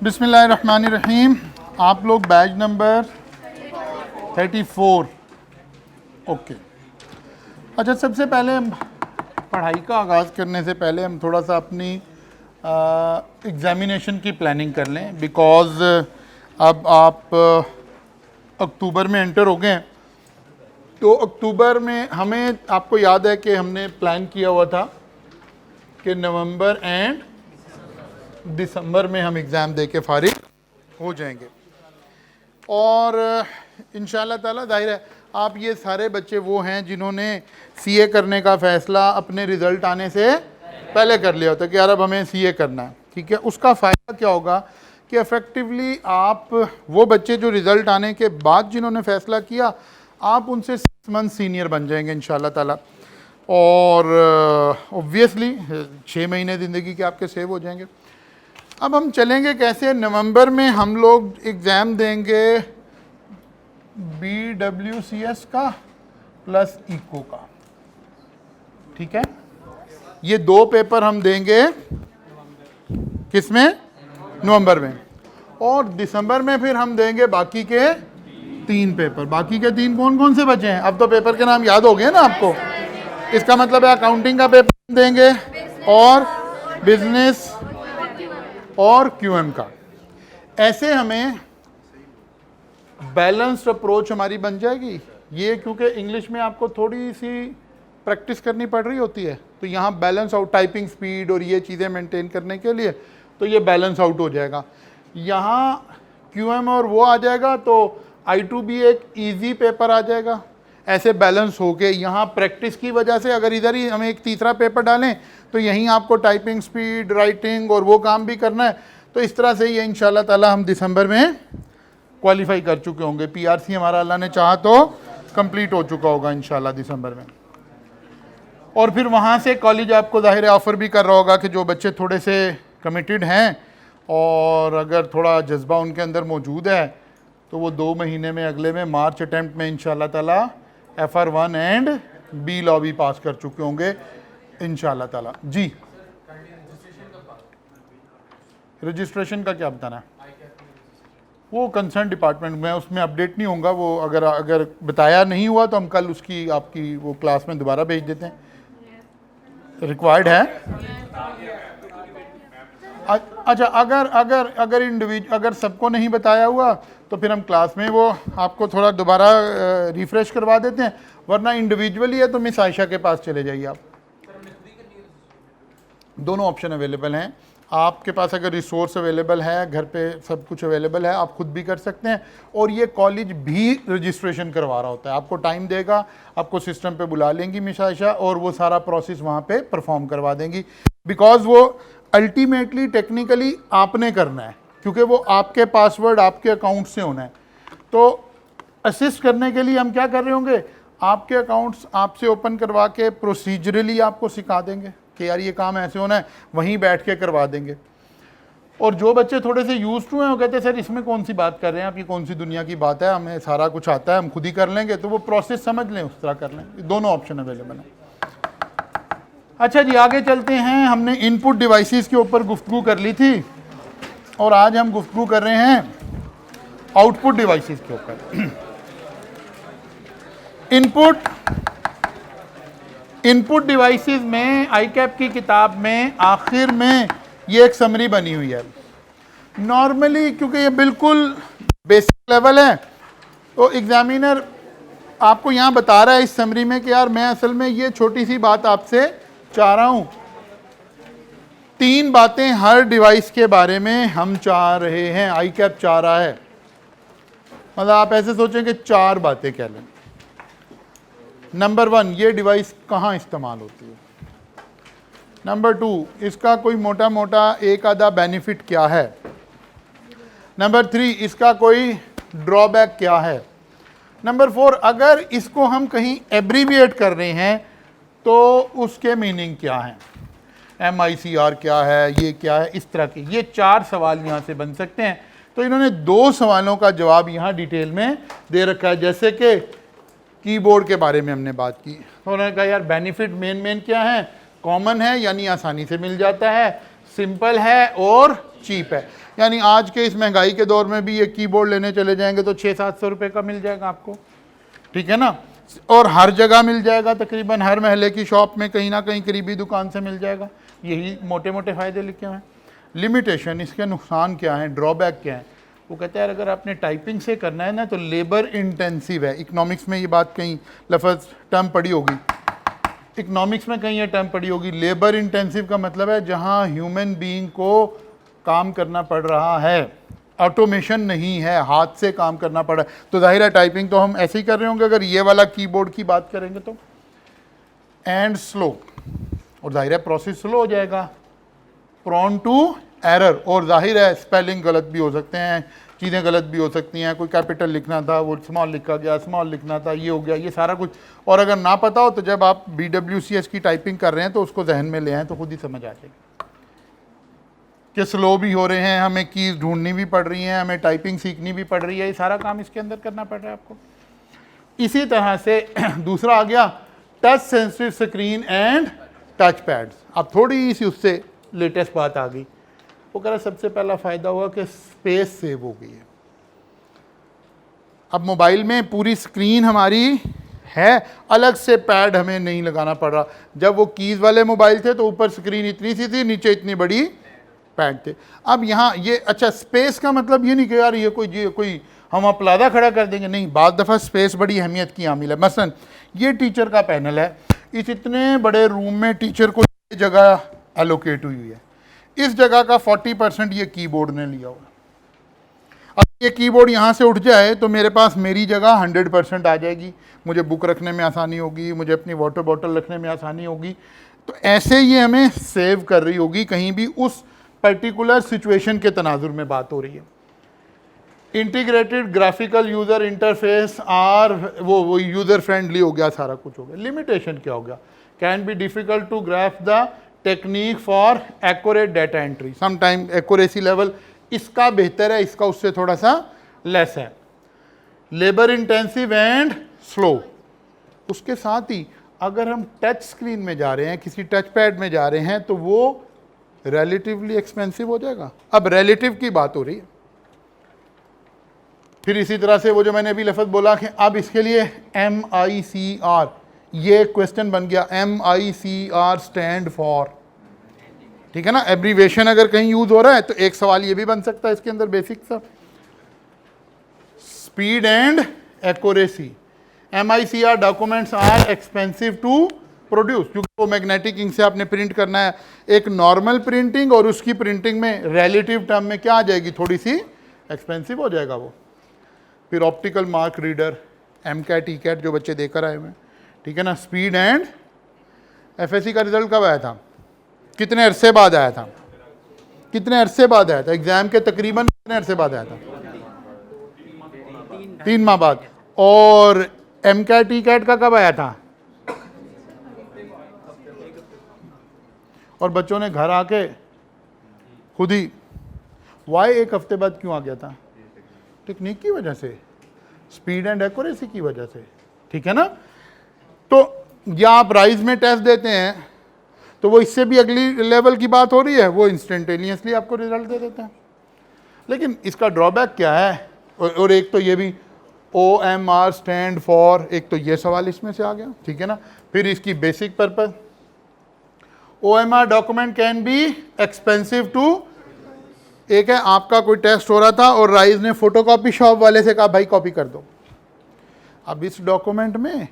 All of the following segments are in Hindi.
बिस्मिल्लाहिर्रहमानिर्रहीम। आप लोग बैच नंबर 34। ओके, अच्छा, सबसे पहले हम पढ़ाई का आगाज़ करने से पहले हम थोड़ा सा अपनी एग्ज़ामिनेशन की प्लानिंग कर लें, बिकॉज़ अब आप अक्टूबर में एंटर हो गए हैं। तो अक्टूबर में हमें, आपको याद है कि हमने प्लान किया हुआ था कि नवंबर एंड दिसंबर में हम एग्ज़ाम दे के फारिग हो जाएंगे। और इंशाअल्लाह ताला ज़ाहिर है आप ये सारे बच्चे वो हैं जिन्होंने सीए करने का फ़ैसला अपने रिज़ल्ट आने से पहले कर लिया होता है कि यार अब हमें सीए करना है। ठीक है, उसका फ़ायदा क्या होगा कि इफ़ेक्टिवली आप वो बच्चे जो रिज़ल्ट आने के बाद जिन्होंने फ़ैसला किया, आप उनसे 6 मंथ सीनियर बन जाएंगे इंशाअल्लाह ताला। और ऑब्वियसली 6 महीने ज़िंदगी के आपके सेव हो जाएंगे। अब हम चलेंगे कैसे, नवंबर में हम लोग एग्ज़ाम देंगे BWCS का प्लस इको का। ठीक है, ये 2 पेपर हम देंगे किसमें, नवंबर में। और दिसंबर में फिर हम देंगे बाकी के 3 पेपर। बाकी के 3 कौन कौन से बचे हैं? अब तो पेपर के नाम याद हो गए ना आपको। इसका मतलब है अकाउंटिंग का पेपर देंगे और बिजनेस और क्यूएम का। ऐसे हमें बैलेंस्ड अप्रोच हमारी बन जाएगी। ये क्योंकि इंग्लिश में आपको थोड़ी सी प्रैक्टिस करनी पड़ रही होती है, तो यहाँ बैलेंस आउट, टाइपिंग स्पीड और ये चीज़ें मेंटेन करने के लिए तो ये बैलेंस आउट हो जाएगा। यहाँ क्यूएम और वो आ जाएगा तो I2 भी एक इजी पेपर आ जाएगा। ऐसे बैलेंस हो के यहाँ प्रैक्टिस की वजह से अगर इधर ही हमें एक तीसरा पेपर डालें तो यहीं आपको टाइपिंग स्पीड, राइटिंग और वो काम भी करना है। तो इस तरह से ये इंशाल्लाह ताला हम दिसंबर में क्वालिफाई कर चुके होंगे। पीआरसी हमारा अल्लाह ने चाहा तो कंप्लीट हो चुका होगा इंशाल्लाह दिसंबर में। और फिर वहाँ से कॉलेज आपको ज़ाहिर ऑफ़र भी कर रहा होगा कि जो बच्चे थोड़े से कमिटेड हैं और अगर थोड़ा जज्बा उनके अंदर मौजूद है तो वो 2 महीने में, अगले में मार्च अटैम्प्ट में इंशाल्लाह ताला FR1 एंड बी लॉ भी पास कर चुके होंगे इंशाल्लाह ताला। जी, रजिस्ट्रेशन का क्या बताना है? वो कंसर्न डिपार्टमेंट में, उसमें अपडेट नहीं होगा वो। अगर बताया नहीं हुआ तो हम कल उसकी आपकी वो क्लास में दोबारा भेज देते हैं। रिक्वायर्ड है। अच्छा, अगर सबको नहीं बताया हुआ तो फिर हम क्लास में वो आपको थोड़ा दोबारा रिफ्रेश करवा देते हैं, वरना इंडिविजुअली है तो मिस आयशा के पास चले जाइए आप। दोनों ऑप्शन अवेलेबल हैं आपके पास। अगर रिसोर्स अवेलेबल है, घर पे सब कुछ अवेलेबल है, आप खुद भी कर सकते हैं। और ये कॉलेज भी रजिस्ट्रेशन करवा रहा होता है, आपको टाइम देगा, आपको सिस्टम पे बुला लेंगी मिस आयशा और वो सारा प्रोसेस वहाँ पे परफॉर्म करवा देंगी। बिकॉज वो अल्टीमेटली टेक्निकली आपने करना है, क्योंकि वो आपके पासवर्ड आपके अकाउंट से होना है। तो असिस्ट करने के लिए हम क्या कर रहे होंगे, आपके अकाउंट्स आपसे ओपन करवा के प्रोसीजरली आपको सिखा देंगे कि यार ये काम ऐसे होना है, वहीं बैठ के करवा देंगे। और जो बच्चे थोड़े से यूज टू हैं वो कहते हैं सर इसमें कौन सी बात कर रहे हैं आप, ये कौन सी दुनिया की बात है, हमें सारा कुछ आता है, हम खुद ही कर लेंगे। तो वो प्रोसेस समझ लें, उस तरह कर लें। दोनों ऑप्शन अवेलेबल हैं। अच्छा जी, आगे चलते हैं। हमने इनपुट डिवाइसेस के ऊपर गुफ्तगू कर ली थी और आज हम गुफ्तगू कर रहे हैं आउटपुट डिवाइसेस के ऊपर। इनपुट डिवाइसेस में आईकैप की किताब में आखिर में ये एक समरी बनी हुई है। नॉर्मली क्योंकि ये बिल्कुल बेसिक लेवल है तो एग्जामिनर आपको यहाँ बता रहा है इस समरी में कि यार मैं असल में ये छोटी सी बात आपसे चाह रहा हूँ। 3 बातें हर डिवाइस के बारे में हम चाह रहे हैं, आईकैप चाह रहा है। मतलब आप ऐसे सोचें कि 4 बातें कह लें। नंबर 1, ये डिवाइस कहाँ इस्तेमाल होती है। नंबर 2, इसका कोई मोटा मोटा एक आधा बेनिफिट क्या है। नंबर 3, इसका कोई ड्रॉबैक क्या है। नंबर 4, अगर इसको हम कहीं एब्रीविएट कर रहे हैं तो उसके मीनिंग क्या हैं, MICR क्या है, ये क्या है, इस तरह के ये 4 सवाल यहाँ से बन सकते हैं। तो इन्होंने 2 सवालों का जवाब यहाँ डिटेल में दे रखा है। जैसे कि कीबोर्ड के बारे में हमने बात की तो उन्होंने कहा यार बेनिफिट मेन क्या है, कॉमन है यानी आसानी से मिल जाता है, सिंपल है और चीप है। यानी आज के इस महंगाई के दौर में भी ये कीबोर्ड लेने चले जाएंगे तो 600-700 रुपये का मिल जाएगा आपको, ठीक है ना, और हर जगह मिल जाएगा, तकरीबन हर महल्ले की शॉप में कहीं ना कहीं करीबी दुकान से मिल जाएगा। यही मोटे मोटे फ़ायदे लिखे हुए हैं। लिमिटेशन, इसके नुकसान क्या हैं, ड्रॉबैक क्या है? वो कहते हैं अगर आपने टाइपिंग से करना है ना तो लेबर इंटेंसिव है। इकोनॉमिक्स में ये बात कहीं लफ्ज़ टर्म पड़ी होगी, इकोनॉमिक्स में कहीं ये टर्म पड़ी होगी। लेबर इंटेंसिव का मतलब है जहाँ ह्यूमन बीइंग को काम करना पड़ रहा है, ऑटोमेशन नहीं है, हाथ से काम करना पड़ा है। तो जाहिर है टाइपिंग तो हम ऐसे ही कर रहे होंगे अगर ये वाला कीबोर्ड की बात करेंगे तो। एंड स्लो, और जाहिर है प्रोसेस स्लो हो जाएगा। प्रॉन टू एरर, और जाहिर है स्पेलिंग गलत भी हो सकते हैं, चीज़ें गलत भी हो सकती हैं, कोई कैपिटल लिखना था वो स्मॉल लिखा गया, स्मॉल लिखना था ये हो गया, ये सारा कुछ। और अगर ना पता हो तो जब आप BWCS की टाइपिंग कर रहे हैं तो उसको जहन में ले आएँ तो खुद ही समझ आ जाएगी कि स्लो भी हो रहे हैं, हमें कीज़ ढूंढनी भी पड़ रही हैं, हमें टाइपिंग सीखनी भी पड़ रही है, ये सारा काम इसके अंदर करना पड़ रहा है आपको। इसी तरह से दूसरा आ गया touch sensitive screen and touch pads. अब थोड़ी सी उससे लेटेस्ट बात आ गई। वो कह रहा सबसे पहला फ़ायदा हुआ कि स्पेस सेव हो गई है। अब मोबाइल में पूरी स्क्रीन हमारी है, अलग से पैड हमें नहीं लगाना पड़ रहा। जब वो कीज़ वाले मोबाइल थे तो ऊपर स्क्रीन इतनी सी थी, नीचे इतनी बड़ी पैड थे। अब यहाँ ये अच्छा स्पेस का मतलब ये नहीं कि यार ये कोई हम प्लाजा खड़ा कर देंगे, नहीं, बाद दफ़ा स्पेस बड़ी अहमियत की आमिल है। मसलन ये टीचर का पैनल है, इस इतने बड़े रूम में टीचर को जगह एलोकेट हुई है, इस जगह का 40% ये कीबोर्ड ने लिया हुआ। अब ये कीबोर्ड यहाँ से उठ जाए तो मेरे पास मेरी जगह 100% आ जाएगी, मुझे बुक रखने में आसानी होगी, मुझे अपनी वाटर बॉटल रखने में आसानी होगी। तो ऐसे ये हमें सेव कर रही होगी, कहीं भी उस पर्टिकुलर सिचुएशन के तनाजुर में बात हो रही है। Integrated graphical user interface are वो यूज़र फ्रेंडली हो गया, सारा कुछ हो गया। लिमिटेशन क्या हो गया? Can be difficult to graph the technique for accurate data entry. Sometime accuracy level इसका बेहतर है, इसका उससे थोड़ा सा लेस है। Labour intensive and slow. उसके साथ ही अगर हम टच स्क्रीन में जा रहे हैं, किसी टच पैड में जा रहे हैं, तो वो रिलेटिवली एक्सपेंसिव हो जाएगा। अब रिलेटिव की बात हो रही है। फिर इसी तरह से वो जो मैंने अभी लफ्ज़ बोला कि अब इसके लिए MICR, ये क्वेश्चन बन गया। MICR स्टैंड फॉर, ठीक है ना, एब्रीवेशन अगर कहीं यूज हो रहा है तो एक सवाल ये भी बन सकता है इसके अंदर बेसिक सा। Speed and accuracy. MICR documents are expensive to produce, क्योंकि वो मैग्नेटिक इंक से आपने प्रिंट करना है। एक नॉर्मल प्रिंटिंग और उसकी प्रिंटिंग में रिलेटिव टर्म में क्या आ जाएगी, थोड़ी सी एक्सपेंसिव हो जाएगा वो। फिर optical mark reader, MCAT ECAT जो बच्चे देकर आए हुए हैं, ठीक है ना। स्पीड एंड FSC का रिजल्ट कब आया था, कितने अरसे बाद आया था, कितने अरसे बाद आया था? एग्जाम के तकरीबन कितने अरसे बाद आया था? 3 माह बाद। और MCAT ECAT का कब आया था? और बच्चों ने घर आके खुद ही वाई एक हफ्ते बाद क्यों आ गया था? टेक्निक की वजह से, स्पीड एंड एक्यूरेसी की वजह से, ठीक है ना। तो या आप राइज में टेस्ट देते हैं तो वो इससे भी अगली लेवल की बात हो रही है, वो इंस्टेंटेनियसली आपको रिजल्ट दे देते हैं। लेकिन इसका ड्रॉबैक क्या है? और एक तो ये भी OMR स्टैंड फॉर, एक तो ये सवाल इसमें से आ गया, ठीक है ना। फिर इसकी basic purpose, OMR document can be expensive too. एक है आपका कोई टेस्ट हो रहा था और राइज ने फोटोकॉपी शॉप वाले से कहा भाई कॉपी कर दो। अब इस डॉक्यूमेंट में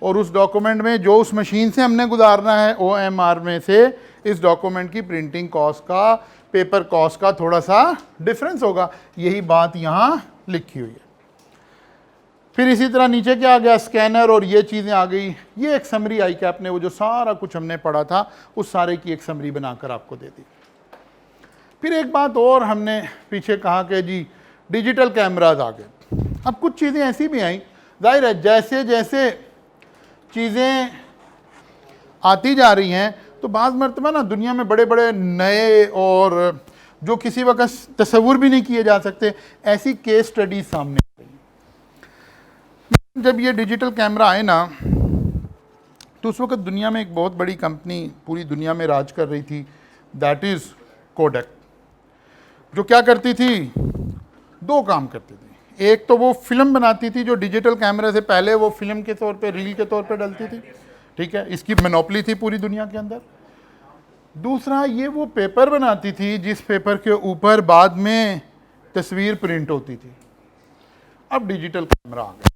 और उस डॉक्यूमेंट में जो उस मशीन से हमने गुजारना है OMR में से, इस डॉक्यूमेंट की प्रिंटिंग कॉस्ट का, पेपर कॉस्ट का थोड़ा सा डिफरेंस होगा। यही बात यहाँ लिखी हुई है। फिर इसी तरह नीचे क्या आ गया, स्कैनर और ये चीज़ें आ गई। ये एक समरी आई कि आपने वो जो सारा कुछ हमने पढ़ा था उस सारे की एक समरी बनाकर आपको दे दी। फिर एक बात और हमने पीछे कहा कि जी डिजिटल कैमराज आ गए। अब कुछ चीज़ें ऐसी भी आई, जाहिर है जैसे जैसे चीज़ें आती जा रही हैं तो बाज़ मरतबा ना दुनिया में बड़े बड़े नए और जो किसी वक्त तसव्वुर भी नहीं किए जा सकते ऐसी केस स्टडीज सामने आ रही हैं। जब ये डिजिटल कैमरा आए ना तो उस वक्त दुनिया में एक बहुत बड़ी कंपनी पूरी दुनिया में राज कर रही थी, दैट इज़ कोडक। जो क्या करती थी, दो काम करती थी। एक तो वो फिल्म बनाती थी जो डिजिटल कैमरे से पहले वो फिल्म के तौर पे, रील के तौर पे डलती थी, ठीक है, इसकी मोनोपोली थी पूरी दुनिया के अंदर। दूसरा ये वो पेपर बनाती थी जिस पेपर के ऊपर बाद में तस्वीर प्रिंट होती थी। अब डिजिटल कैमरा आ गया।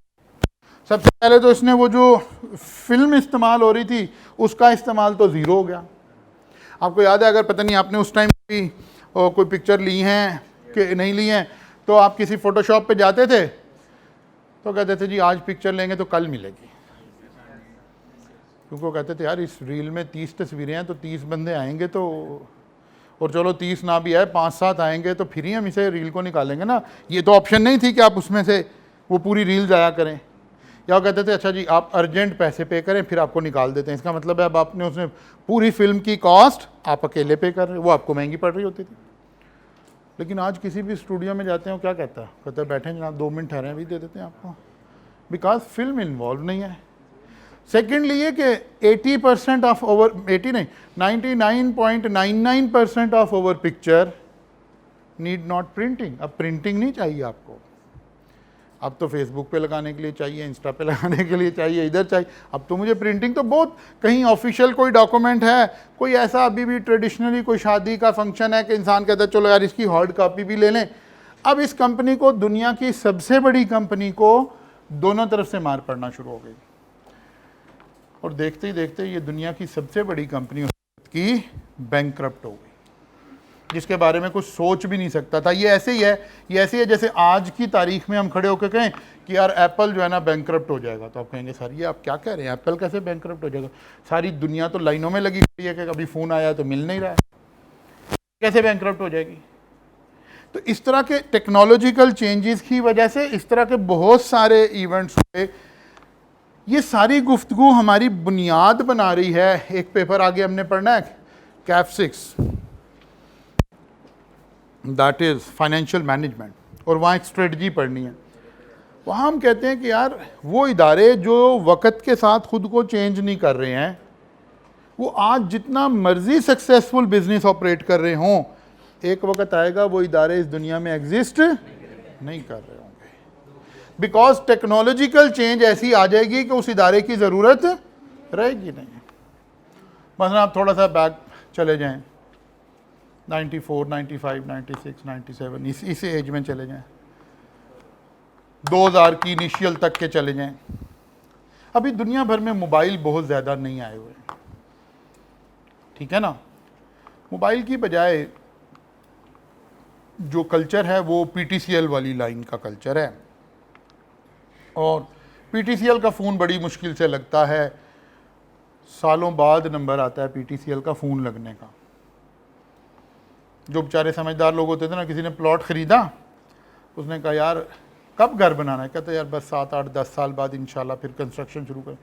सबसे पहले तो इसने वो जो फिल्म इस्तेमाल हो रही थी उसका इस्तेमाल तो ज़ीरो हो गया। आपको याद है, अगर पता नहीं आपने उस टाइम कोई पिक्चर ली हैं कि नहीं ली हैं, तो आप किसी फ़ोटोशॉप पे जाते थे तो कहते थे जी आज पिक्चर लेंगे तो कल मिलेगी, क्योंकि वो कहते थे यार इस रील में 30 तस्वीरें हैं तो 30 बंदे आएंगे तो, और चलो 30 ना भी आए 5-7 आएंगे तो फिर ही हम इसे रील को निकालेंगे ना। ये तो ऑप्शन नहीं थी कि आप उसमें से वो पूरी रील ज़ाया करें। या वो कहते थे अच्छा जी आप अर्जेंट पैसे पे करें फिर आपको निकाल देते हैं। इसका मतलब है अब आपने उसमें पूरी फिल्म की कॉस्ट आप अकेले पे कर रहे हैं, वो आपको महंगी पड़ रही होती थी। लेकिन आज किसी भी स्टूडियो में जाते हैं, क्या कहता है, कहता है बैठे जनाब 2 मिनट ठहरे भी दे देते हैं आपको, बिकॉज फिल्म इन्वॉल्व नहीं है। सेकेंडली ये कि 80% ऑफ ओवर 80 नहीं 99.99% of over picture need not printing. अब प्रिंटिंग नहीं चाहिए आपको, अब तो फेसबुक पे लगाने के लिए चाहिए, इंस्टा पे लगाने के लिए चाहिए, इधर चाहिए। अब तो मुझे प्रिंटिंग तो बहुत, कहीं ऑफिशियल कोई डॉक्यूमेंट है, कोई ऐसा अभी भी ट्रेडिशनली कोई शादी का फंक्शन है कि इंसान कहता है चलो यार इसकी हार्ड कॉपी भी ले लें। अब इस कंपनी को, दुनिया की सबसे बड़ी कंपनी को दोनों तरफ से मार पड़ना शुरू हो गई, और देखते ही देखते ये दुनिया की सबसे बड़ी कंपनी की बैंकक्रप्ट हो गई, जिसके बारे में कुछ सोच भी नहीं सकता था। ये ऐसे ही है, ये ऐसे ही है जैसे आज की तारीख में हम खड़े होकर कहें कि यार एप्पल जो है ना बैंकक्रप्ट हो जाएगा, तो आप कहेंगे सर ये आप क्या कह रहे हैं, एप्पल कैसे बैंकक्रप्ट हो जाएगा? सारी दुनिया तो लाइनों में लगी हुई है कि कभी फ़ोन आया तो मिल नहीं रहा है, कैसे बैंकक्रप्ट हो जाएगी? तो इस तरह के टेक्नोलॉजिकल चेंजेस की वजह से इस तरह के बहुत सारे इवेंट्स हुए। ये सारी गुफ्तगू हमारी बुनियाद बना रही है। एक पेपर आगे हमने पढ़ना है Kaif 6, that is financial management, और वहाँ एक स्ट्रेटजी पढ़नी है। वहाँ हम कहते हैं कि यार वो इदारे जो वक्त के साथ खुद को चेंज नहीं कर रहे हैं, वो आज जितना मर्जी सक्सेसफुल बिजनेस ऑपरेट कर रहे हों, एक वक्त आएगा वो इदारे इस दुनिया में एग्जिस्ट नहीं कर रहे होंगे, बिकॉज टेक्नोलॉजिकल चेंज ऐसी आ जाएगी कि उस इदारे की ज़रूरत रहेगी नहीं। मतलब आप थोड़ा सा बैक चले जाएं, 94, 95, 96, 97 इस एज में चले जाएं, 2000 की इनिशियल तक के चले जाएं। अभी दुनिया भर में मोबाइल बहुत ज़्यादा नहीं आए हुए, ठीक है ना। मोबाइल की बजाय जो कल्चर है वो PTCL वाली लाइन का कल्चर है, और PTCL का फ़ोन बड़ी मुश्किल से लगता है, सालों बाद नंबर आता है PTCL का फ़ोन लगने का। जो बेचारे समझदार लोग होते थे ना, किसी ने प्लॉट ख़रीदा, उसने कहा यार कब घर बनाना है, कहते यार बस 7, 8, 10 साल बाद इंशाल्लाह फिर कंस्ट्रक्शन शुरू करें।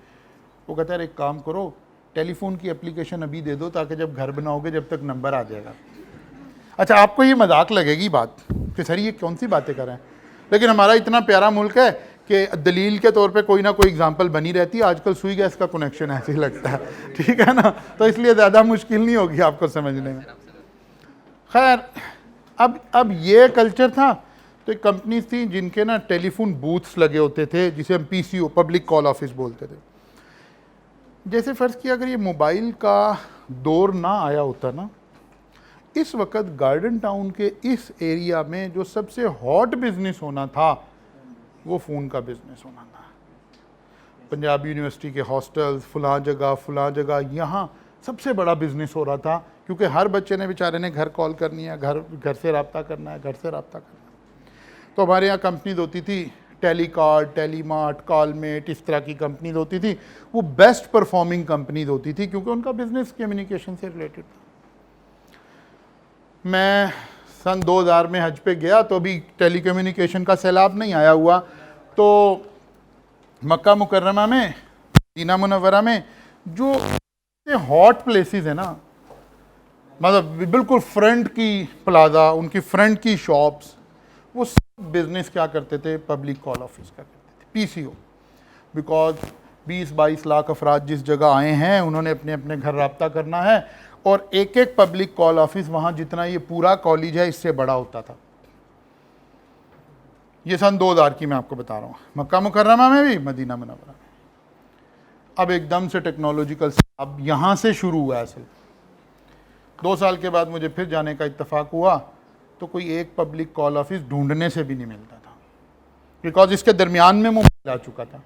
वो कहता है यार एक काम करो, टेलीफोन की एप्लीकेशन अभी दे दो ताकि जब घर बनाओगे जब तक नंबर आ जाएगा। अच्छा आपको ये मजाक लगेगी बात कि सर ये कौन सी बातें कर रहे हैं, लेकिन हमारा इतना प्यारा मुल्क है कि दलील के तौर पे कोई ना कोई एग्जांपल बनी रहती है। आजकल सुई गैस का कनेक्शन ऐसे ही लगता है, ठीक है ना, तो इसलिए ज़्यादा मुश्किल नहीं होगी आपको समझने में। खैर अब ये कल्चर था, तो एक कंपनी थी जिनके ना टेलीफोन बूथ्स लगे होते थे, जिसे हम PCO पब्लिक कॉल ऑफिस बोलते थे। जैसे फ़र्ज़ किया अगर ये मोबाइल का दौर ना आया होता ना, इस वक्त गार्डन टाउन के इस एरिया में जो सबसे हॉट बिजनेस होना था वो फ़ोन का बिजनेस होना था। पंजाब यूनिवर्सिटी के हॉस्टल्स फलां जगह यहाँ सबसे बड़ा बिजनेस हो रहा था, क्योंकि हर बच्चे ने बेचारे ने घर कॉल करनी है, घर से रब्ता करना है, घर से रब्ता करना है। तो हमारे यहाँ कंपनीज होती थी, टेलीकार्ड, टेलीमार्ट, कॉलमेट, इस तरह की कंपनीज होती थी। वो बेस्ट परफॉर्मिंग कंपनीज होती थी क्योंकि उनका बिजनेस कम्युनिकेशन से रिलेटेड था। मैं सन 2000 में हज पे गया तो अभी टेली कम्युनिकेशन का सैलाब नहीं आया हुआ, तो मक्का मुकर्रमा में, मदीना मुनव्वरा में जो हॉट प्लेसेस है ना, मतलब बिल्कुल फ्रंट की प्लाजा, उनकी फ्रंट की शॉप्स, वो सब बिजनेस क्या करते थे, पब्लिक कॉल ऑफिस का करते थे, PCO। बिकॉज 20-22 लाख अफराद जिस जगह आए हैं उन्होंने अपने अपने घर रब्ता करना है, और एक एक पब्लिक कॉल ऑफिस वहां जितना ये पूरा कॉलेज है इससे बड़ा होता था। ये सन 2000 की मैं आपको बता रहा हूँ, मक्का मुकर्रमा में भी, मदीना मुनव्वरा में। अब एकदम से टेक्नोलॉजिकल अब यहाँ से शुरू हुआ असल। 2 साल के बाद मुझे फिर जाने का इत्तेफाक हुआ तो कोई एक पब्लिक कॉल ऑफिस ढूंढने से भी नहीं मिलता था, बिकॉज इसके दरमियान में मोबाइल आ चुका था।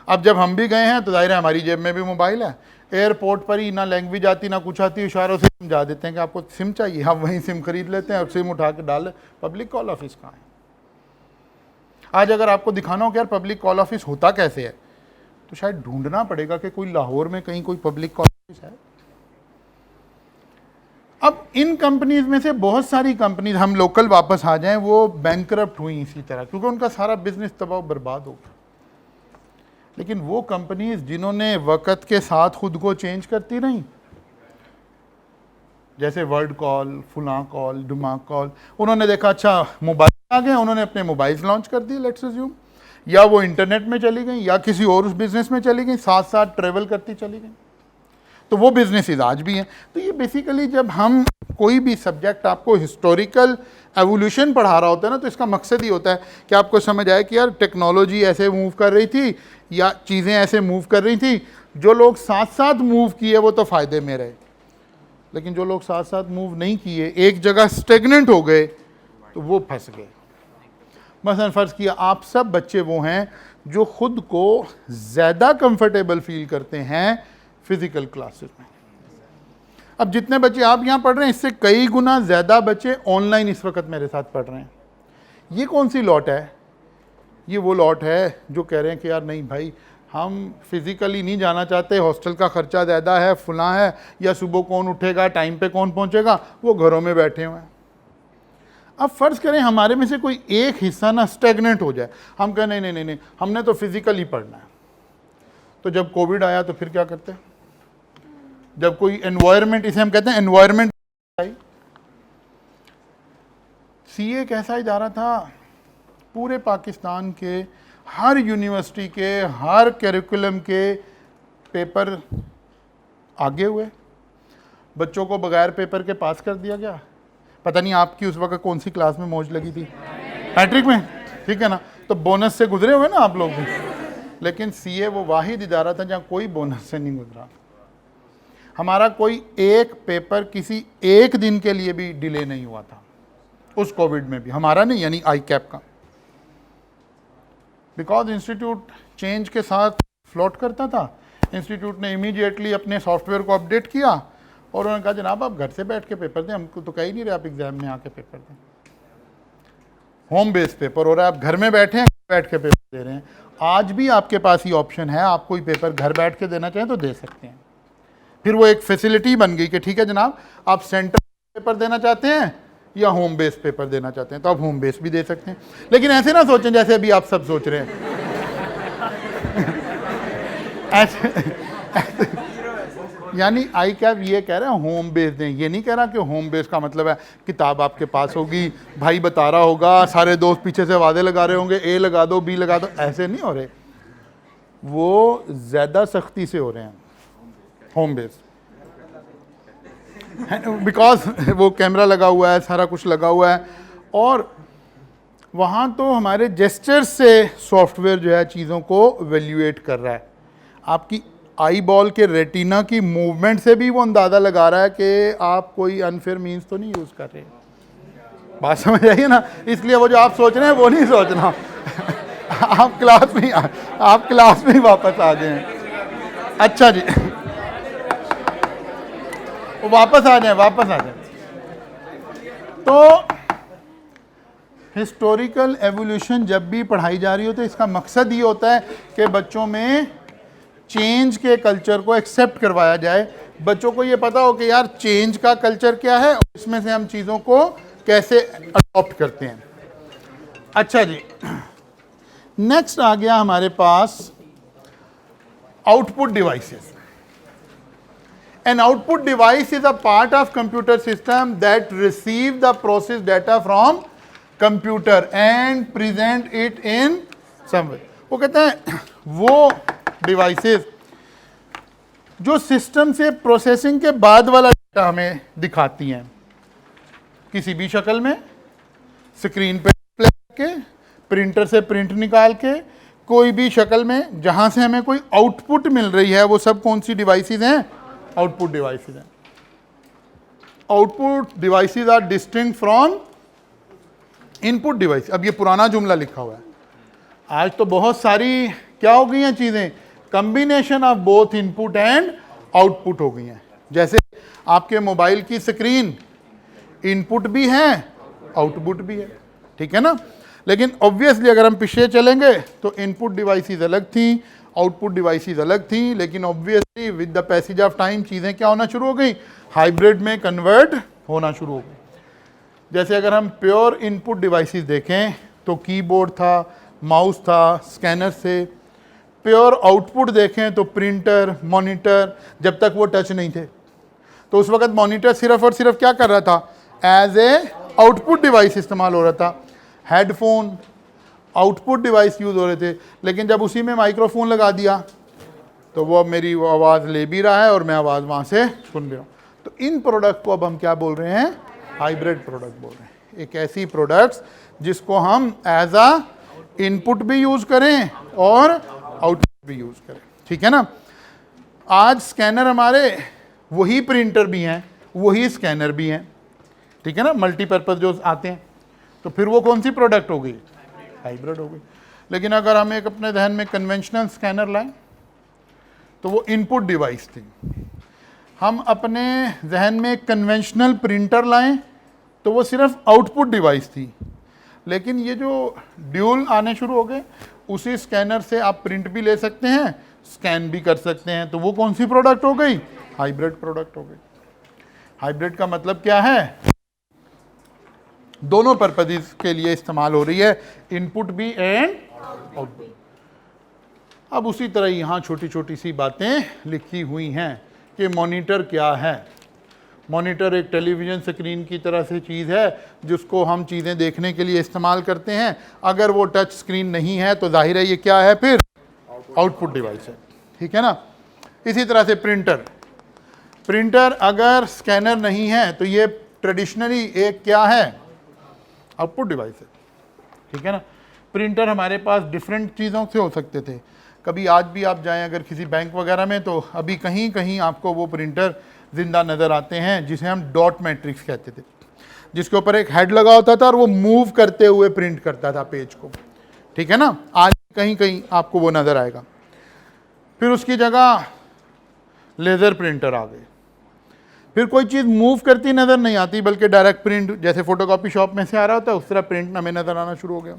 अब जब हम भी गए हैं तो जाहिर है हमारी जेब में भी मोबाइल है, एयरपोर्ट पर ही ना लैंग्वेज आती ना कुछ आती, इशारों से समझा देते हैं कि आपको सिम चाहिए, हम वहीं सिम खरीद लेते हैं और सिम उठा के डाल। पब्लिक कॉल ऑफिस कहाँ है? आज अगर आपको दिखाना हो कि यार पब्लिक कॉल ऑफिस होता कैसे है, तो शायद ढूंढना पड़ेगा कि कोई लाहौर में कहीं कोई पब्लिक कॉल ऑफिस है। अब इन कंपनीज में से बहुत सारी कंपनीज, हम लोकल वापस आ जाएं, वो बैंकरप्ट हुई इसी तरह, क्योंकि उनका सारा बिजनेस तबाह बर्बाद हो गया। लेकिन वो कंपनीज जिन्होंने वक्त के साथ खुद को चेंज करती रहीं, जैसे वर्ड कॉल, फुला कॉल, दिमाग कॉल, उन्होंने देखा अच्छा मोबाइल आ गए, उन्होंने अपने मोबाइल्स लॉन्च कर दिए, लेट्स अज्यूम, या वो इंटरनेट में चली गई या किसी और उस बिजनेस में चली गई, साथ साथ ट्रेवल करती चली गई, तो वो बिजनेसेस आज भी हैं। तो ये बेसिकली जब हम कोई भी सब्जेक्ट आपको हिस्टोरिकल एवोल्यूशन पढ़ा रहा होता है ना, तो इसका मकसद ही होता है कि आपको समझ आए कि यार टेक्नोलॉजी ऐसे मूव कर रही थी या चीज़ें ऐसे मूव कर रही थी, जो लोग साथ साथ मूव किए वो तो फ़ायदे में रहे, लेकिन जो लोग साथ साथ मूव नहीं किए, एक जगह स्टेगनेंट हो गए, तो वो फंस गए। मसलन फ़र्ज़ किया आप सब बच्चे वो हैं जो ख़ुद को ज़्यादा कंफर्टेबल फील करते हैं फ़िज़िकल क्लासेस में। अब जितने बच्चे आप यहाँ पढ़ रहे हैं, इससे कई गुना ज़्यादा बच्चे ऑनलाइन इस वक्त मेरे साथ पढ़ रहे हैं। ये कौन सी लॉट है? ये वो लॉट है जो कह रहे हैं कि यार नहीं भाई, हम फिज़िकली नहीं जाना चाहते, हॉस्टल का ख़र्चा ज़्यादा है, फुला है, या सुबह कौन उठेगा, टाइम पे कौन पहुँचेगा, वो घरों में बैठे हुए हैं। अब फ़र्ज़ करें हमारे में से कोई एक हिस्सा ना स्टेगनेंट हो जाए, हम कहें नहीं नहीं नहीं नहीं हमने तो फिज़िकली पढ़ना है। तो जब कोविड आया तो फिर क्या करते हैं? जब कोई एनवायरनमेंट, इसे हम कहते हैं एनवायरनमेंट आई, सीए एक ऐसा इदारा था, पूरे पाकिस्तान के हर यूनिवर्सिटी के हर करिकुलम के पेपर आगे हुए, बच्चों को बगैर पेपर के पास कर दिया गया। पता नहीं आपकी उस वक्त कौन सी क्लास में मौज लगी थी, मैट्रिक में, ठीक है ना, तो बोनस से गुजरे हुए ना आप लोग भी। लेकिन सीए वो वाहिद इदारा था जहाँ कोई बोनस से नहीं गुजरा। हमारा कोई एक पेपर किसी एक दिन के लिए भी डिले नहीं हुआ था उस कोविड में भी, हमारा नहीं, यानी आई कैप का, बिकॉज इंस्टीट्यूट चेंज के साथ फ्लोट करता था। इंस्टीट्यूट ने इमीडिएटली अपने सॉफ्टवेयर को अपडेट किया और उन्होंने कहा जनाब आप घर से बैठ के पेपर दें, हमको तो कह ही नहीं रहे आप एग्जाम में आके पेपर दें। होम बेस्ड पेपर हो रहा है, आप घर में बैठे हैं, बैठ के पेपर दे रहे हैं। आज भी आपके पास ही ऑप्शन है, आप कोई पेपर घर बैठ के देना चाहें तो दे सकते हैं। फिर वो एक फैसिलिटी बन गई कि ठीक है जनाब, आप सेंटर पेपर देना चाहते हैं या होम बेस्ड पेपर देना चाहते हैं, तो आप होम बेस्ड भी दे सकते हैं। लेकिन ऐसे ना सोचें जैसे अभी आप सब सोच रहे हैं ऐसे यानी आई कैप ये कह रहे हैं होम बेस्ड दें, ये नहीं कह रहा कि होम बेस्ड का मतलब है किताब आपके पास होगी, भाई बता रहा होगा, सारे दोस्त पीछे से वादे लगा रहे होंगे, ए लगा दो, बी लगा दो, ऐसे नहीं हो रहे। वो ज़्यादा सख्ती से हो रहे हैं होम बेस्ड, बिकॉज वो कैमरा लगा हुआ है, सारा कुछ लगा हुआ है, और वहाँ तो हमारे जेस्चर्स से सॉफ्टवेयर जो है चीज़ों को वैल्यूएट कर रहा है। आपकी आई बॉल के रेटिना की मूवमेंट से भी वो अंदाज़ा लगा रहा है कि आप कोई अनफेयर मीन्स तो नहीं यूज़ कर रहे। बात समझ आइए ना, इसलिए वो जो आप सोच रहे हैं वो नहीं सोचना आप क्लास में ही वापस आ गए हैं। अच्छा जी, वापस आ जाए। तो हिस्टोरिकल एवोल्यूशन जब भी पढ़ाई जा रही हो तो इसका मकसद ये होता है कि बच्चों में चेंज के कल्चर को एक्सेप्ट करवाया जाए, बच्चों को ये पता हो कि यार चेंज का कल्चर क्या है, इसमें से हम चीज़ों को कैसे अडॉप्ट करते हैं। अच्छा जी, नेक्स्ट आ गया हमारे पास output devices. An output device is a part of computer system that receive the process data from computer and present it in some way। वो कहते हैं वो डिवाइसेस जो सिस्टम से प्रोसेसिंग के बाद वाला डेटा हमें दिखाती हैं किसी भी शक्ल में, स्क्रीन पे प्ले करके, प्रिंटर से प्रिंट निकाल के, कोई भी शक्ल में जहां से हमें कोई आउटपुट मिल रही है, वो सब कौन सी डिवाइसेस हैं? आउटपुट डिवाइसेस हैं। Output devices are distinct from input device. अब ये पुराना जुमला लिखा हुआ है, आज तो बहुत सारी क्या हो गई हैं चीजें, combination of both input and output हो गई हैं। जैसे आपके मोबाइल की स्क्रीन इनपुट भी है, आउटपुट भी है, ठीक है ना। लेकिन ऑब्वियसली अगर हम पीछे चलेंगे तो इनपुट डिवाइसेस अलग थी, आउटपुट डिवाइसेस अलग थी, लेकिन obviously with the passage of time चीज़ें क्या होना शुरू हो गई, हाइब्रिड में कन्वर्ट होना शुरू हो गई। जैसे अगर हम प्योर इनपुट डिवाइसेस देखें तो कीबोर्ड था, माउस था, स्कैनर से। प्योर आउटपुट देखें तो प्रिंटर, मॉनिटर, जब तक वो टच नहीं थे तो उस वक्त मॉनिटर सिर्फ और सिर्फ क्या कर रहा था, एज ए आउटपुट डिवाइस इस्तेमाल हो रहा था। हेडफोन आउटपुट डिवाइस यूज़ हो रहे थे, लेकिन जब उसी में माइक्रोफोन लगा दिया तो वो मेरी वो आवाज़ ले भी रहा है और मैं आवाज़ वहाँ से सुन भी रहा हूँ। तो इन प्रोडक्ट को अब हम क्या बोल रहे हैं, हाइब्रिड प्रोडक्ट बोल रहे हैं। एक ऐसी प्रोडक्ट्स जिसको हम एज आ इनपुट भी यूज़ करें और आउटपुट भी यूज़ करें, ठीक है ना। आज स्कैनर हमारे वही प्रिंटर भी हैं, वही स्कैनर भी हैं, ठीक है ना, मल्टीपर्पज़ जो आते हैं। तो फिर वो कौन सी प्रोडक्ट हो गई, हाइब्रिड हो गई। लेकिन अगर हम एक अपने जहन में कन्वेंशनल स्कैनर लाएं तो वो इनपुट डिवाइस थी। हम अपने जहन में कन्वेंशनल प्रिंटर लाएं तो वो सिर्फ आउटपुट डिवाइस थी। लेकिन ये जो ड्यूल आने शुरू हो गए, उसी स्कैनर से आप प्रिंट भी ले सकते हैं, स्कैन भी कर सकते हैं, तो वो कौन सी प्रोडक्ट हो गई, हाइब्रिड प्रोडक्ट हो गई। हाइब्रिड का मतलब क्या है, दोनों पर्पसेस के लिए इस्तेमाल हो रही है, इनपुट भी एंड आउटपुट। अब उसी तरह यहाँ छोटी छोटी सी बातें लिखी हुई हैं कि मॉनिटर क्या है। मॉनिटर एक टेलीविज़न स्क्रीन की तरह से चीज़ है जिसको हम चीज़ें देखने के लिए इस्तेमाल करते हैं। अगर वो टच स्क्रीन नहीं है तो जाहिर है ये क्या है, फिर आउटपुट डिवाइस है, ठीक है ना। इसी तरह से प्रिंटर अगर स्कैनर नहीं है तो ये ट्रेडिशनली एक क्या है, आउटपुट डिवाइस है, ठीक है ना। प्रिंटर हमारे पास डिफरेंट चीज़ों से हो सकते थे। कभी आज भी आप जाएं अगर किसी बैंक वगैरह में तो अभी कहीं कहीं आपको वो प्रिंटर जिंदा नज़र आते हैं जिसे हम डॉट मैट्रिक्स कहते थे, जिसके ऊपर एक हेड लगा होता था और वो मूव करते हुए प्रिंट करता था पेज को, ठीक है ना। आज कहीं कहीं आपको वो नज़र आएगा। फिर उसकी जगह लेज़र प्रिंटर आ गए। फिर कोई चीज़ मूव करती नज़र नहीं आती बल्कि डायरेक्ट प्रिंट, जैसे फोटोकॉपी शॉप में से आ रहा होता है उस तरह प्रिंट हमें नज़र आना शुरू हो गया।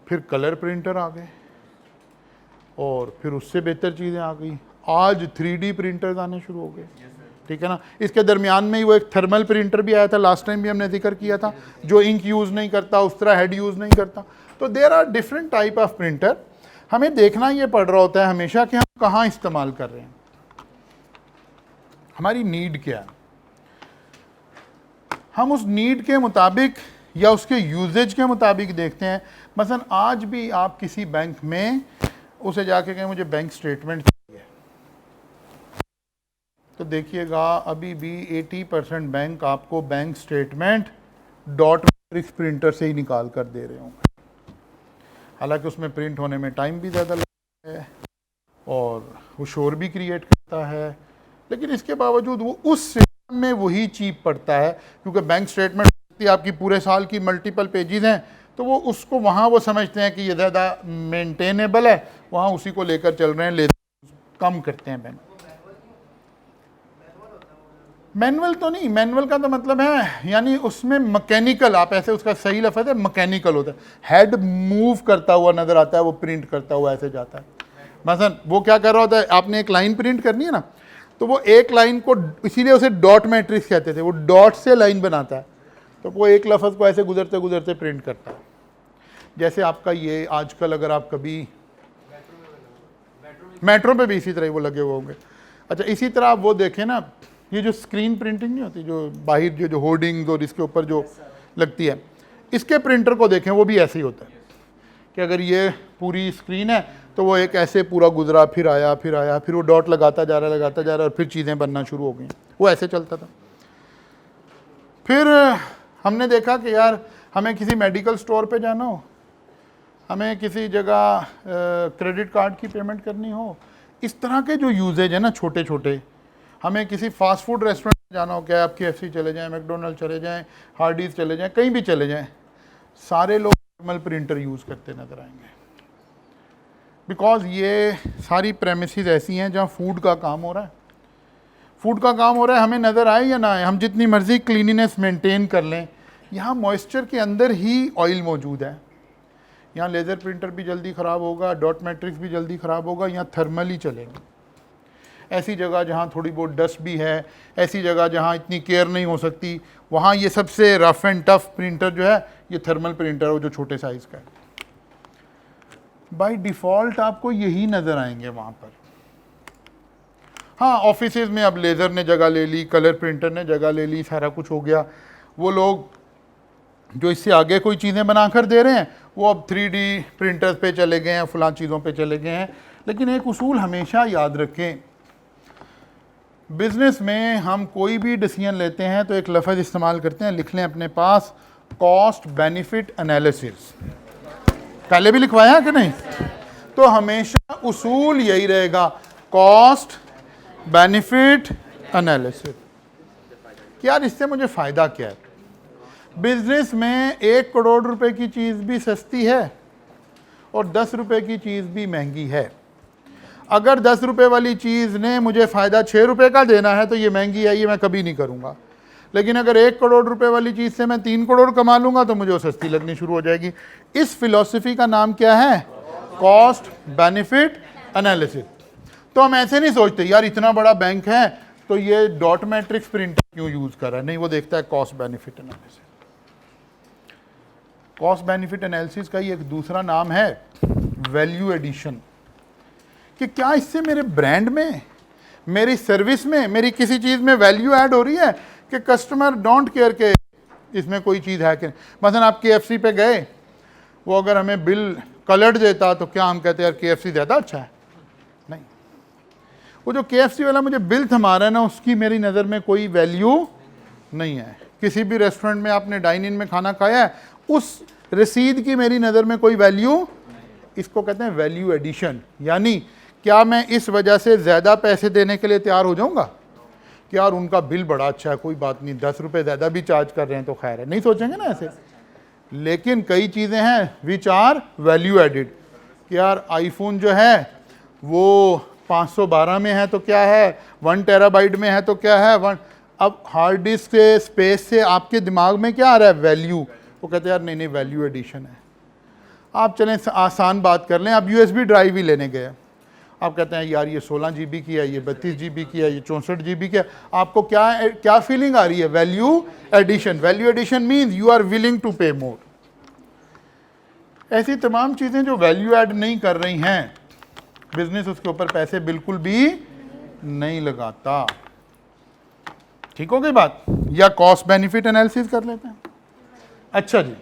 फिर कलर प्रिंटर आ गए और फिर उससे बेहतर चीज़ें आ गई। आज 3D प्रिंटर्स आने शुरू हो गए, ठीक है ना। इसके दरमियान में ही वो एक थर्मल प्रिंटर भी आया था, लास्ट टाइम भी हमने जिक्र किया था, जो इंक यूज़ नहीं करता, उस तरह हेड यूज़ नहीं करता। तो there are different type of printer. हमें देखना ये पड़ रहा होता है हमेशा कि हम कहाँ इस्तेमाल कर रहे हैं, हमारी नीड क्या है। हम उस नीड के मुताबिक या उसके यूजेज के मुताबिक देखते हैं। मसलन आज भी आप किसी बैंक में उसे जाके कहें मुझे बैंक स्टेटमेंट चाहिए, तो देखिएगा अभी भी 80% बैंक आपको bank statement dot matrix printer से ही निकाल कर दे रहे होंगे। हालांकि उसमें प्रिंट होने में टाइम भी ज़्यादा लगता है और वो शोर भी क्रिएट करता है, लेकिन इसके बावजूद वो उस सिस्टम में वही चीप पड़ता है, क्योंकि बैंक स्टेटमेंट आपकी पूरे साल की मल्टीपल पेजेस हैं, तो वो उसको वहाँ वो समझते हैं कि ये ज़्यादा मेंटेनेबल है, वहाँ उसी को लेकर चल रहे हैं, ले कम करते हैं बैंक। मैनुअल तो नहीं, मैनुअल का तो मतलब है यानी उसमें मैकेनिकल, आप ऐसे, उसका सही लफ्ज़ है मैकेनिकल होता है, हेड मूव करता हुआ नज़र आता है, वो प्रिंट करता हुआ ऐसे जाता है। मसलन वो क्या कर रहा होता है, आपने एक लाइन प्रिंट करनी है ना, तो वो एक लाइन को, इसीलिए उसे डॉट मैट्रिक्स कहते थे, वो डॉट से लाइन बनाता है, तो वो एक लफ्ज़ को ऐसे गुजरते गुजरते प्रिंट करता है। जैसे आपका ये आजकल अगर आप कभी मेट्रो पे भी इसी तरह वो लगे हुए होंगे। अच्छा, इसी तरह आप वो देखें ना, ये जो स्क्रीन प्रिंटिंग नहीं होती, जो बाहर जो होर्डिंग्स और इसके ऊपर जो लगती है, इसके प्रिंटर को देखें, वो भी ऐसे ही होता है कि अगर ये पूरी स्क्रीन है तो वो एक ऐसे पूरा गुजरा, फिर आया, फिर वो डॉट लगाता जा रहा और फिर चीज़ें बनना शुरू हो गई। वो ऐसे चलता था। फिर हमने देखा कि यार हमें किसी मेडिकल स्टोर पे जाना हो, हमें किसी जगह क्रेडिट कार्ड की पेमेंट करनी हो, इस तरह के जो यूजेज है ना छोटे छोटे, हमें किसी फास्ट फूड रेस्टोरेंट में जाना हो, क्या आप KFC चले जाएं, मैकडोनल्ड चले जाएं, हार्डीज चले जाएं, कहीं भी चले जाएं, सारे लोग थर्मल प्रिंटर यूज़ करते नज़र आएंगे। बिकॉज ये सारी प्रेमिसेस ऐसी हैं जहाँ फूड का काम हो रहा है। फूड का काम हो रहा है, हमें नज़र आए या ना आए, हम जितनी मर्ज़ी क्लीनिनेस मेंटेन कर लें, यहाँ मॉइस्चर के अंदर ही ऑयल मौजूद है। यहाँ लेज़र प्रिंटर भी जल्दी ख़राब होगा, डॉट मैट्रिक्स भी जल्दी ख़राब होगा, यहाँ थर्मल ही चलेंगे। ऐसी जगह जहाँ थोड़ी बहुत डस्ट भी है, ऐसी जगह जहाँ इतनी केयर नहीं हो सकती, वहाँ ये सबसे रफ़ एंड टफ़ प्रिंटर जो है ये थर्मल प्रिंटर हो, जो छोटे साइज़ का है। बाय डिफ़ॉल्ट आपको यही नज़र आएंगे वहाँ पर। हाँ, ऑफिसेज में अब लेज़र ने जगह ले ली, कलर प्रिंटर ने जगह ले ली, सारा कुछ हो गया। वो लोग जो इससे आगे कोई चीज़ें बनाकर दे रहे हैं वो अब 3D प्रिंटर्स पे चले गए हैं, फलां चीज़ों पे चले गए हैं। लेकिन एक उसूल हमेशा याद रखें, बिज़नेस में हम कोई भी डिसीजन लेते हैं तो एक लफ्ज़ इस्तेमाल करते हैं, लिख लें अपने पास, कॉस्ट बेनिफिट एनालिसिस। पहले भी लिखवाया कि नहीं? तो हमेशा उसूल यही रहेगा, कॉस्ट बेनिफिट एनालिसिस। यार इससे मुझे फ़ायदा क्या है? बिजनेस में 1 करोड़ रुपए की चीज़ भी सस्ती है और 10 रुपए की चीज़ भी महंगी है। अगर 10 रुपए वाली चीज़ ने मुझे फ़ायदा 6 रुपए का देना है तो ये महंगी है, ये मैं कभी नहीं करूँगा। लेकिन अगर 1 करोड़ रुपए वाली चीज़ से मैं 3 करोड़ कमा लूँगा तो मुझे वो सस्ती लगनी शुरू हो जाएगी। इस फिलॉसफी का नाम क्या है? Cost benefit analysis. तो हम ऐसे नहीं सोचते यार इतना बड़ा बैंक है तो ये डॉट मैट्रिक्स प्रिंटर क्यों यूज़ कर रहा है, नहीं, वो देखता है cost benefit analysis. Cost benefit analysis का ही एक दूसरा नाम है वैल्यू एडिशन, कि क्या इससे मेरे ब्रांड में, मेरी सर्विस में, मेरी किसी चीज़ में वैल्यू ऐड हो रही है कि कस्टमर डोंट केयर के इसमें कोई चीज़ है कि। मसलन आप KFC पे गए, वो अगर हमें बिल कलर्ड देता तो क्या हम कहते हैं यार KFC ज़्यादा अच्छा है? नहीं, वो जो KFC वाला मुझे बिल थमा रहा है ना, उसकी मेरी नज़र में कोई वैल्यू नहीं है। किसी भी रेस्टोरेंट में आपने डाइन इन में खाना खाया है, उस रसीद की मेरी नज़र में कोई वैल्यू, इसको कहते हैं वैल्यू एडिशन। यानी क्या मैं इस वजह से ज़्यादा पैसे देने के लिए तैयार हो जाऊंगा कि यार उनका बिल बड़ा अच्छा है, कोई बात नहीं, 10 रुपये ज़्यादा भी चार्ज कर रहे हैं तो खैर है, नहीं सोचेंगे ना ऐसे। लेकिन कई चीज़ें हैं विच आर वैल्यू एडिड, कि यार आईफोन जो है वो 512 में है तो क्या है, 1 टेराबाइट में है तो क्या है, अब हार्ड डिस्क से, स्पेस से आपके दिमाग में क्या आ रहा है? वैल्यू। वो कहते हैं यार नहीं, वैल्यू एडिशन है। आप चलें आसान बात कर लें, आप USB ड्राइव ही लेने गए, आप कहते हैं यार ये 16 GB की है, ये 32 GB की है, ये 64 GB की है, आपको क्या फीलिंग आ रही है? Value addition. Value addition means you are willing to pay more. ऐसी तमाम चीज़ें जो वैल्यू ऐड नहीं कर रही हैं, बिजनेस उसके ऊपर पैसे बिल्कुल भी नहीं लगाता। ठीक हो गई बात? या कॉस्ट बेनिफिट एनालिसिस कर लेते हैं। अच्छा जी,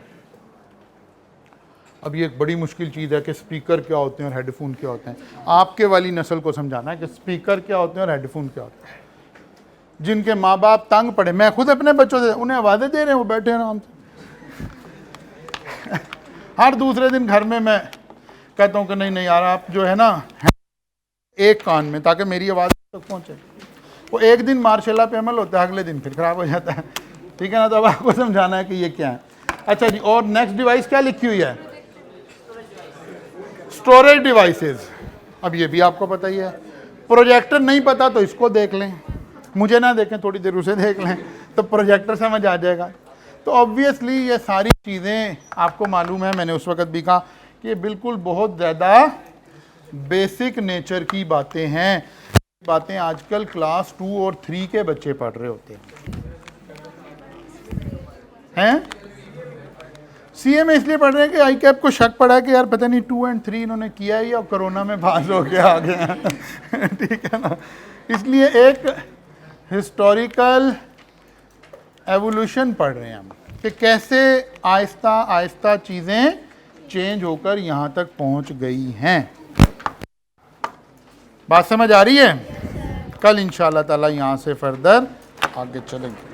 अब ये एक बड़ी मुश्किल चीज़ है कि स्पीकर क्या होते हैं और हेडफोन क्या होते हैं। आपके वाली नस्ल को समझाना है कि स्पीकर क्या होते हैं और हेडफोन क्या होते हैं। जिनके माँ बाप तंग पड़े, मैं खुद अपने बच्चों से उन्हें आवाज़ें दे रहे हैं, वो बैठे आराम से। हर दूसरे दिन घर में मैं कहता हूँ कि नहीं यार आप जो है ना एक कान में, ताकि मेरी आवाज़ तक पहुँचे। वो एक दिन मार्शल्लाह पे अमल होता है, अगले दिन फिर ख़राब हो जाता है। ठीक है ना? तो अब आपको समझाना है कि ये क्या है। अच्छा जी, और नेक्स्ट डिवाइस क्या लिखी हुई है? Storage devices. अब ये भी आपको पता ही है। प्रोजेक्टर नहीं पता तो इसको देख लें, मुझे ना देखें, थोड़ी देर उसे देख लें तो प्रोजेक्टर समझ आ जाएगा। तो ऑब्वियसली ये सारी चीज़ें आपको मालूम है, मैंने उस वक्त भी कहा कि ये बिल्कुल बहुत ज़्यादा बेसिक नेचर की बातें हैं। बातें आजकल क्लास 2 और 3 के बच्चे पढ़ रहे होते हैं। CA में इसलिए पढ़ रहे हैं कि ICAP को शक पड़ा है कि यार पता नहीं 2 और 3 इन्होंने किया है या कोरोना में पास हो गया आ गया। ठीक है ना? इसलिए एक हिस्टोरिकल एवोल्यूशन पढ़ रहे हैं हम कि कैसे आहिस्ता आहिस्ता चीज़ें चेंज होकर यहाँ तक पहुँच गई हैं। बात समझ आ रही है? कल इंशाअल्लाह ताला यहाँ से फर्दर आगे चलेंगे।